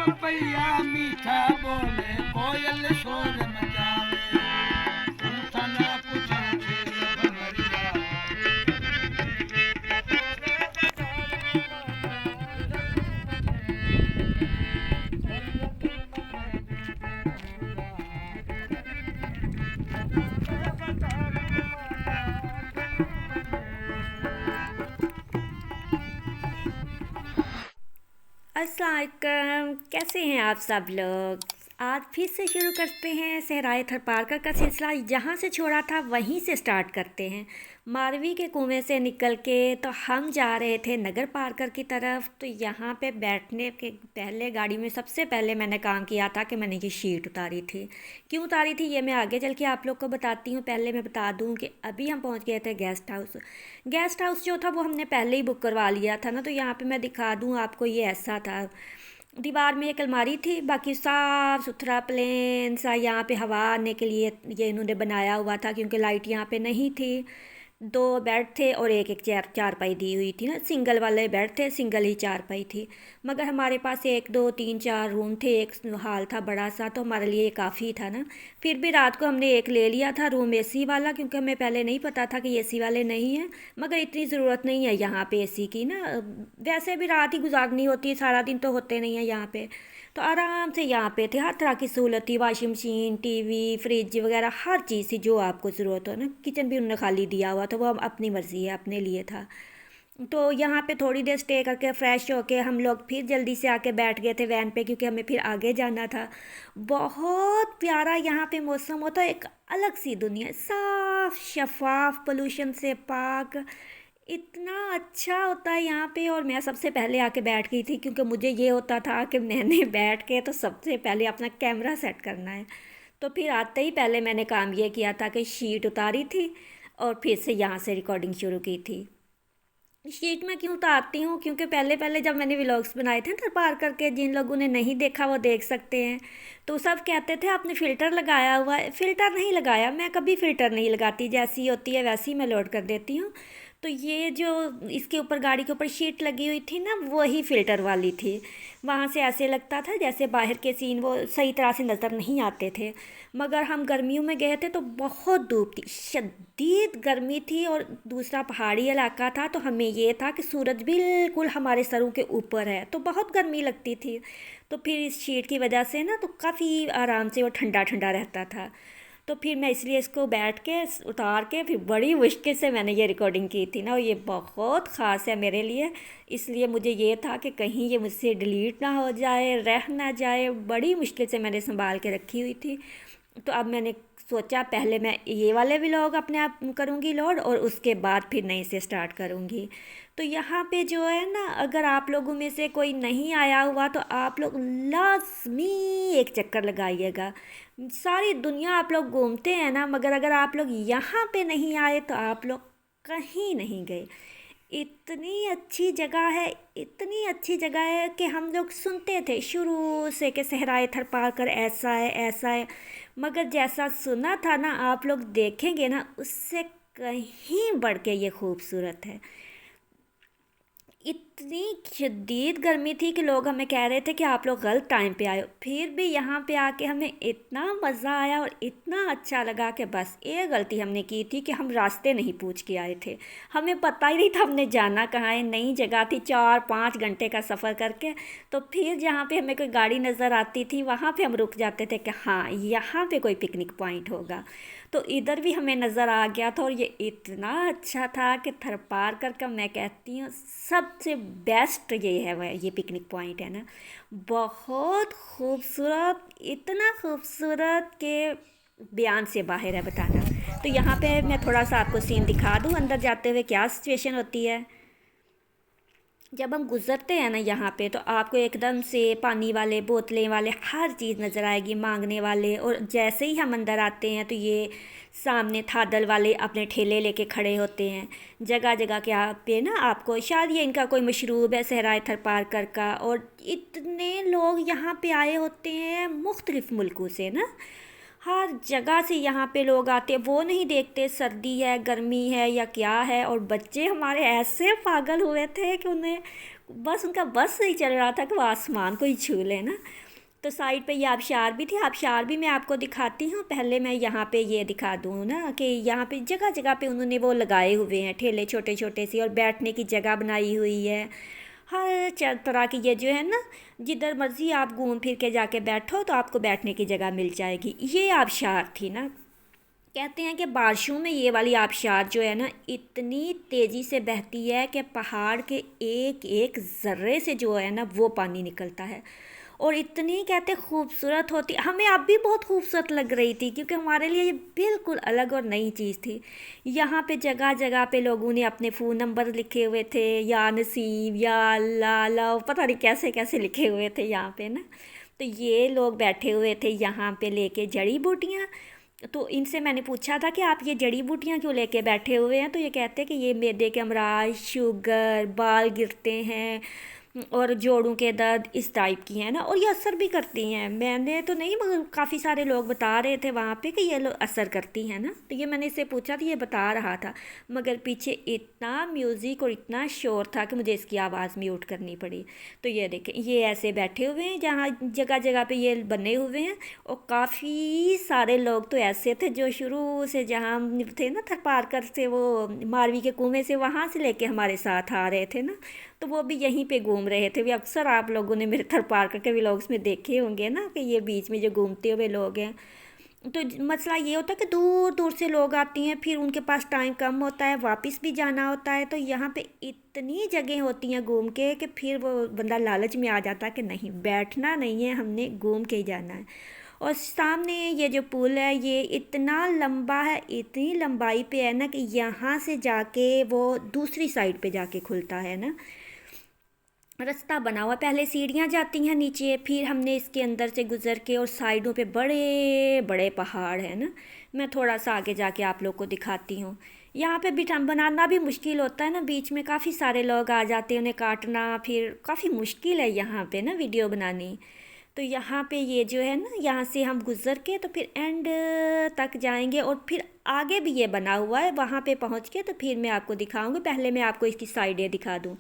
Papaya मीठा बोले कोयल शोर मचावे उठन पुछन खेल भंवरिया अस्सलाम वालेकुम, कैसे हैं आप सब लोग। आज फिर से शुरू करते हैं सहराए थरपारकर का सिलसिला। जहाँ से छोड़ा था वहीं से स्टार्ट करते हैं। मारवी के कुएं से निकल के तो हम जा रहे थे नगर पारकर की तरफ। तो यहाँ पे बैठने के पहले गाड़ी में सबसे पहले मैंने काम किया था कि मैंने ये शीट उतारी थी। क्यों उतारी थी ये मैं आगे चल के आप लोग को बताती हूँ। पहले मैं बता दूँ कि अभी हम पहुँच गए थे गेस्ट हाउस। गेस्ट हाउस जो था वो हमने पहले ही बुक करवा लिया था ना। तो यहाँ पे मैं दिखा दूँ आपको, ये ऐसा था। दीवार में एक अलमारी थी, बाकी साफ़ सुथरा प्लेन सा। यहाँ पे हवा आने के लिए ये इन्होंने बनाया हुआ था, क्योंकि लाइट यहाँ पे नहीं थी। दो बेड थे और एक एक चारपाई दी हुई थी ना। सिंगल वाले बेड थे, सिंगल ही चारपाई थी। मगर हमारे पास एक दो तीन चार रूम थे, एक हॉल था बड़ा सा, तो हमारे लिए काफ़ी था ना। फिर भी रात को हमने एक ले लिया था रूम एसी वाला, क्योंकि हमें पहले नहीं पता था कि एसी वाले नहीं हैं। मगर इतनी ज़रूरत नहीं है यहाँ पे एसी की ना। वैसे भी रात ही गुजारनी होती है, सारा दिन तो होते नहीं है यहाँ पे। तो आराम से यहाँ पे थे, हर तरह की सहूलत थी। वॉशिंग मशीन, टीवी, फ्रिज वगैरह हर चीज़ थी जो आपको ज़रूरत हो ना। किचन भी उन्होंने खाली दिया हुआ था, वो अब अपनी मर्ज़ी है, अपने लिए था। तो यहाँ पे थोड़ी देर स्टे करके फ़्रेश होके हम लोग फिर जल्दी से आके बैठ गए थे वैन पे, क्योंकि हमें फिर आगे जाना था। बहुत प्यारा यहाँ पे मौसम होता है, एक अलग सी दुनिया, साफ शफाफ, पोल्यूशन से पाक। इतना अच्छा होता है यहाँ पे। और मैं सबसे पहले आके बैठ गई थी, क्योंकि मुझे ये होता था कि मैंने बैठ के तो सबसे पहले अपना कैमरा सेट करना है। तो फिर आते ही पहले मैंने काम ये किया था कि शीट उतारी थी और फिर से यहाँ से रिकॉर्डिंग शुरू की थी। शीट में क्यों उतारती हूँ, क्योंकि पहले पहले जब मैंने व्लॉग्स बनाए थे ना पार करके, जिन लोगों ने नहीं देखा वो देख सकते हैं। तो सब कहते थे आपने फ़िल्टर लगाया हुआ है। फ़िल्टर नहीं लगाया, मैं कभी फ़िल्टर नहीं लगाती, जैसी होती है वैसी मैं लोड कर देती हूँ। तो ये जो इसके ऊपर गाड़ी के ऊपर शीट लगी हुई थी ना, वही फ़िल्टर वाली थी। वहाँ से ऐसे लगता था जैसे बाहर के सीन वो सही तरह से नज़र नहीं आते थे। मगर हम गर्मियों में गए थे तो बहुत धूप थी, शदीद गर्मी थी, और दूसरा पहाड़ी इलाका था। तो हमें ये था कि सूरज बिल्कुल हमारे सरों के ऊपर है, तो बहुत गर्मी लगती थी। तो फिर इस शीट की वजह से ना तो काफ़ी आराम से वो ठंडा ठंडा रहता था। तो फिर मैं इसलिए इसको बैठ के उतार के फिर बड़ी मुश्किल से मैंने ये रिकॉर्डिंग की थी ना। और ये बहुत ख़ास है मेरे लिए, इसलिए मुझे ये था कि कहीं ये मुझसे डिलीट ना हो जाए, रह ना जाए। बड़ी मुश्किल से मैंने संभाल के रखी हुई थी। तो अब मैंने सोचा पहले मैं ये वाले व्लॉग अपने आप करूँगी लोड, और उसके बाद फिर नए से स्टार्ट करूँगी। तो यहाँ पे जो है ना, अगर आप लोगों में से कोई नहीं आया हुआ तो आप लोग लाजमी एक चक्कर लगाइएगा। सारी दुनिया आप लोग घूमते हैं ना, मगर अगर आप लोग यहाँ पे नहीं आए तो आप लोग कहीं नहीं गए। इतनी अच्छी जगह है, इतनी अच्छी जगह है कि हम लोग सुनते थे शुरू से कि सहराए थरपारकर ऐसा है ऐसा है। मगर जैसा सुना था ना, आप लोग देखेंगे ना, उससे कहीं बढ़ के ये खूबसूरत है। इतनी शदीद गर्मी थी कि लोग हमें कह रहे थे कि आप लोग गलत टाइम पे आए हो। फिर भी यहाँ पे आके हमें इतना मज़ा आया और इतना अच्छा लगा कि बस एक गलती हमने की थी कि हम रास्ते नहीं पूछ के आए थे। हमें पता ही नहीं था हमने जाना कहाँ है, नई जगह थी, 4-5 घंटे का सफ़र करके। तो फिर जहाँ पे हमें कोई गाड़ी नज़र आती थी वहाँ पे हम रुक जाते थे कि हाँ यहाँ पे कोई पिकनिक पॉइंट होगा। तो इधर भी हमें नज़र आ गया था, और ये इतना अच्छा था कि थरपारकर का मैं कहती हूँ सबसे बेस्ट ये है, वह ये पिकनिक पॉइंट है ना। बहुत खूबसूरत, इतना खूबसूरत कि बयान से बाहर है बताना। तो यहाँ पे मैं थोड़ा सा आपको सीन दिखा दूँ अंदर जाते हुए क्या सिचुएशन होती है। जब हम गुज़रते हैं ना यहाँ पे, तो आपको एकदम से पानी वाले, बोतलें वाले हर चीज़ नज़र आएगी, मांगने वाले। और जैसे ही हम अंदर आते हैं तो ये सामने थादल वाले अपने ठेले लेके खड़े होते हैं। जगह जगह के आप पे ना, आपको शायद ये इनका कोई मशरूब है सहराए थरपारकर का। और इतने लोग यहाँ पे आए होते हैं मुख्तलिफ़ मुल्कों से ना, हर जगह से यहाँ पे लोग आते हैं, वो नहीं देखते सर्दी है गर्मी है या क्या है। और बच्चे हमारे ऐसे पागल हुए थे कि उन्हें बस उनका बस नहीं चल रहा था कि वो आसमान को ही छू ले ना। तो साइड पे ये आबशार भी थी, आबशार भी मैं आपको दिखाती हूँ। पहले मैं यहाँ पे ये दिखा दूँ ना कि यहाँ पे जगह जगह पे उन्होंने वो लगाए हुए हैं ठेले छोटे छोटे सी, और बैठने की जगह बनाई हुई है। हर तरह की ये जो है ना, जिधर मर्ज़ी आप घूम फिर के जाके बैठो तो आपको बैठने की जगह मिल जाएगी। ये आबशार थी ना। कहते हैं कि बारिशों में ये वाली आबशार जो है ना इतनी तेज़ी से बहती है कि पहाड़ के एक एक ज़र्रे से जो है ना वो पानी निकलता है। और इतनी कहते खूबसूरत होती, हमें अब भी बहुत खूबसूरत लग रही थी क्योंकि हमारे लिए ये बिल्कुल अलग और नई चीज़ थी। यहाँ पे जगह जगह पे लोगों ने अपने फ़ोन नंबर लिखे हुए थे, या नसीब या अल्लाह लव, पता नहीं कैसे कैसे लिखे हुए थे यहाँ पे ना। तो ये लोग बैठे हुए थे यहाँ पे लेके जड़ी बूटियाँ। तो इनसे मैंने पूछा था कि आप ये जड़ी बूटियाँ क्यों लेके बैठे हुए हैं। तो ये कहते हैं कि ये मैदे के अमराज, शुगर, बाल गिरते हैं और जोड़ों के दर्द इस टाइप की हैं ना, और ये असर भी करती हैं। मैंने तो नहीं, मगर काफ़ी सारे लोग बता रहे थे वहाँ पे कि ये लोग असर करती हैं ना। तो ये मैंने इससे पूछा तो ये बता रहा था, मगर पीछे इतना म्यूज़िक और इतना शोर था कि मुझे इसकी आवाज़ म्यूट करनी पड़ी। तो ये देखें, ये ऐसे बैठे हुए हैं जहाँ जगह जगह पे ये बने हुए हैं। और काफ़ी सारे लोग तो ऐसे थे जो शुरू से जहाँ हम थे ना थरपारकर से, वो मारवी के कुएं से, वहाँ से लेके हमारे साथ आ रहे थे ना। तो वो भी यहीं पे घूम रहे थे। भी अक्सर आप लोगों ने मेरे थरपारकर के व्लॉग्स में देखे होंगे ना कि ये बीच में जो घूमते हुए लोग हैं। तो मसला ये होता है कि दूर दूर से लोग आती हैं, फिर उनके पास टाइम कम होता है, वापस भी जाना होता है। तो यहाँ पे इतनी जगह होती हैं घूम के कि फिर वो बंदा लालच में आ जाता है कि नहीं, बैठना नहीं है, हमने घूम के ही जाना है। और सामने ये जो पुल है ये इतना लंबा है, इतनी लंबाई पे है ना कि यहाँ से जाके वो दूसरी साइड पे जाके खुलता है ना। रास्ता बना हुआ, पहले सीढ़ियाँ जाती हैं नीचे, फिर हमने इसके अंदर से गुज़र के, और साइडों पे बड़े बड़े पहाड़ हैं ना। मैं थोड़ा सा आगे जाके आप लोग को दिखाती हूँ। यहाँ पे भी बनाना भी मुश्किल होता है ना, बीच में काफ़ी सारे लोग आ जाते हैं, उन्हें काटना फिर काफ़ी मुश्किल है यहाँ पे ना वीडियो बनानी। तो यहाँ पे ये जो है ना, यहाँ से हम गुज़र के तो फिर एंड तक जाएंगे, और फिर आगे भी ये बना हुआ है, वहाँ पे पहुँच के तो फिर मैं आपको दिखाऊंगी। पहले मैं आपको इसकी साइडें दिखा दूँ।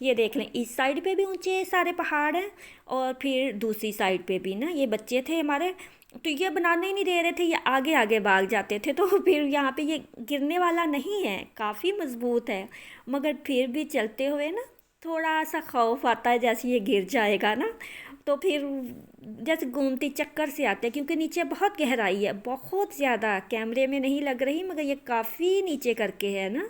ये देख लें, इस साइड पे भी ऊंचे सारे पहाड़ हैं, और फिर दूसरी साइड पे भी ना। ये बच्चे थे हमारे, तो ये बनाने ही नहीं दे रहे थे, ये आगे आगे भाग जाते थे। तो फिर यहाँ पे ये गिरने वाला नहीं है, काफ़ी मज़बूत है, मगर फिर भी चलते हुए ना थोड़ा सा खौफ आता है जैसे ये गिर जाएगा ना। तो फिर जैसे घूमती चक्कर से आते हैं, क्योंकि नीचे बहुत गहराई है, बहुत ज़्यादा, कैमरे में नहीं लग रही मगर ये काफ़ी नीचे करके है ना।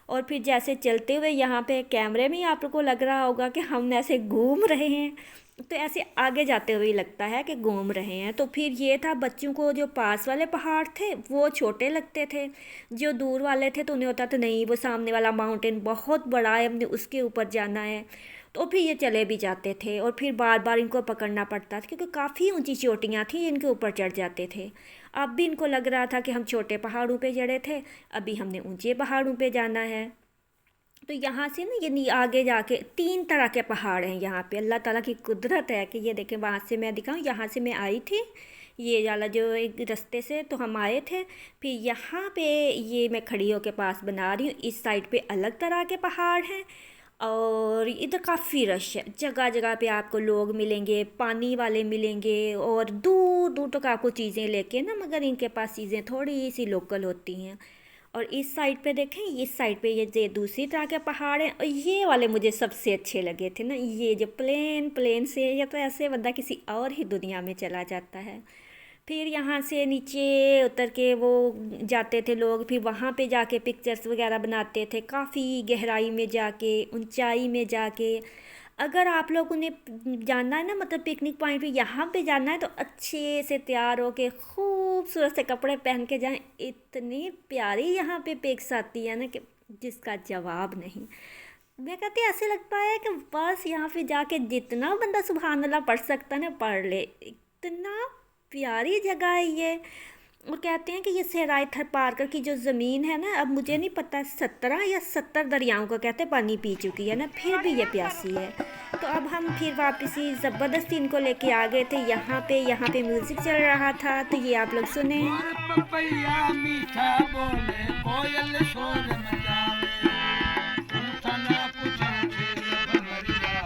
और फिर जैसे चलते हुए यहाँ पे कैमरे में ही आप लोग को लग रहा होगा कि हम ऐसे घूम रहे हैं, तो ऐसे आगे जाते हुए लगता है कि घूम रहे हैं। तो फिर ये था, बच्चों को जो पास वाले पहाड़ थे वो छोटे लगते थे, जो दूर वाले थे तो उन्हें होता था नहीं वो सामने वाला माउंटेन बहुत बड़ा है, हमने उसके ऊपर जाना है। तो फिर ये चले भी जाते थे, और फिर बार बार इनको पकड़ना पड़ता था क्योंकि काफ़ी ऊंची चोटियाँ थी, इनके ऊपर चढ़ जाते थे। अब भी इनको लग रहा था कि हम छोटे पहाड़ों पे चढ़े थे, अभी हमने ऊंचे पहाड़ों पे जाना है। तो यहाँ से ना ये आगे जाके 3 तरह के पहाड़ हैं यहाँ पे। अल्लाह ताला की कुदरत है कि ये देखें, वहाँ से मैं दिखाऊँ, यहाँ से मैं आई थी ये वाला जो एक रास्ते से, तो हम आए थे। फिर यहाँ पे ये मैं खड़ी होके पास बना रही हूँ, इस साइड पे अलग तरह के पहाड़ हैं, और इधर काफ़ी रश है, जगह जगह पे आपको लोग मिलेंगे, पानी वाले मिलेंगे, और दूर दूर तक आपको चीज़ें लेके ना, मगर इनके पास चीज़ें थोड़ी सी लोकल होती हैं। और इस साइड पे देखें, इस साइड पे ये दूसरी तरह के पहाड़ हैं, और ये वाले मुझे सबसे अच्छे लगे थे ना, ये जो प्लेन प्लेन से, या तो ऐसे बंदा किसी और ही दुनिया में चला जाता है। फिर यहाँ से नीचे उतर के वो जाते थे लोग, फिर वहाँ पे जाके पिक्चर्स वगैरह बनाते थे, काफ़ी गहराई में जाके, ऊंचाई में जाके। अगर आप लोगों ने जाना है ना, मतलब पिकनिक पॉइंट पे यहाँ पे जाना है, तो अच्छे से तैयार होके खूबसूरत से कपड़े पहन के जाएं। इतनी प्यारी यहाँ पे पिक्स आती है ना कि जिसका जवाब नहीं। मैं कहती ऐसे लगता है कि बस यहाँ पे जाके जितना बंदा सुभान अल्लाह पढ़ सकता है ना पढ़ ले, इतना प्यारी जगह है ये। और कहते हैं कि ये सहराय थरपारकर की जो ज़मीन है ना, अब मुझे नहीं पता 17 या 70 दरियाओं का कहते हैं पानी पी चुकी है ना, फिर भी ये प्यासी है। तो अब हम फिर वापसी ज़बरदस्ती इनको लेके आ गए थे यहाँ पे म्यूज़िक चल रहा था, तो ये आप लोग सुने। और पपैया मीठा बोले कोयल शोर मचावे झूठा ना पूछो छेद भंवरिया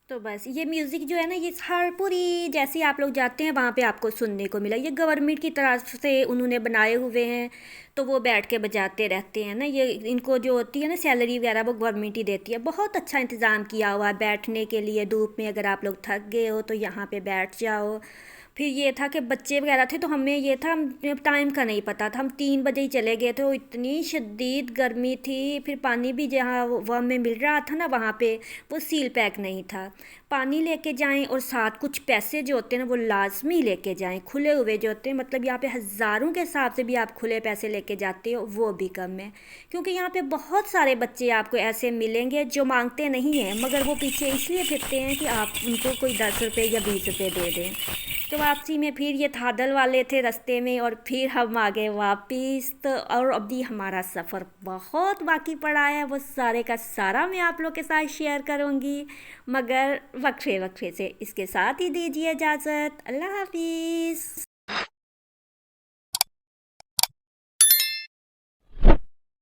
तो बस ये म्यूज़िक जो है ना, ये हर पूरी जैसे आप लोग जाते हैं वहाँ पे आपको सुनने को मिला। ये गवर्नमेंट की तरफ से उन्होंने बनाए हुए हैं, तो वो बैठ के बजाते रहते हैं ना। ये इनको जो होती है ना सैलरी वगैरह, वो गवर्नमेंट ही देती है। बहुत अच्छा इंतज़ाम किया हुआ है बैठने के लिए। धूप में अगर आप लोग थक गए हो तो यहाँ पे बैठ जाओ। फिर ये था कि बच्चे वगैरह थे, तो हमें ये था, हमें टाइम का नहीं पता था। हम 3 बजे ही चले गए थे, वो इतनी शदीद गर्मी थी। फिर पानी भी जहाँ वो हमें मिल रहा था ना वहाँ पे, वो सील पैक नहीं था। पानी लेके जाएं और साथ कुछ पैसे जो होते हैं ना वो लाजमी लेके जाएं। खुले हुए जो होते हैं, मतलब यहाँ पे हज़ारों के हिसाब से भी आप खुले पैसे लेके जाते हो, वो भी कम है। क्योंकि यहाँ पे बहुत सारे बच्चे आपको ऐसे मिलेंगे जो मांगते नहीं हैं, मगर वो पीछे इसलिए फिरते हैं कि आप उनको कोई 10 रुपये या 20 रुपये दे दें। तो वापसी में फिर ये थादल वाले थे रास्ते में, और फिर हम आ गए वापिस। तो और अभी हमारा सफ़र बहुत बाकी पड़ा है, वो सारे का सारा मैं आप लोग के साथ शेयर करूँगी, मगर वक्फे वक्फे से। इसके साथ ही दीजिए इजाज़त। अल्लाह हाफिज़।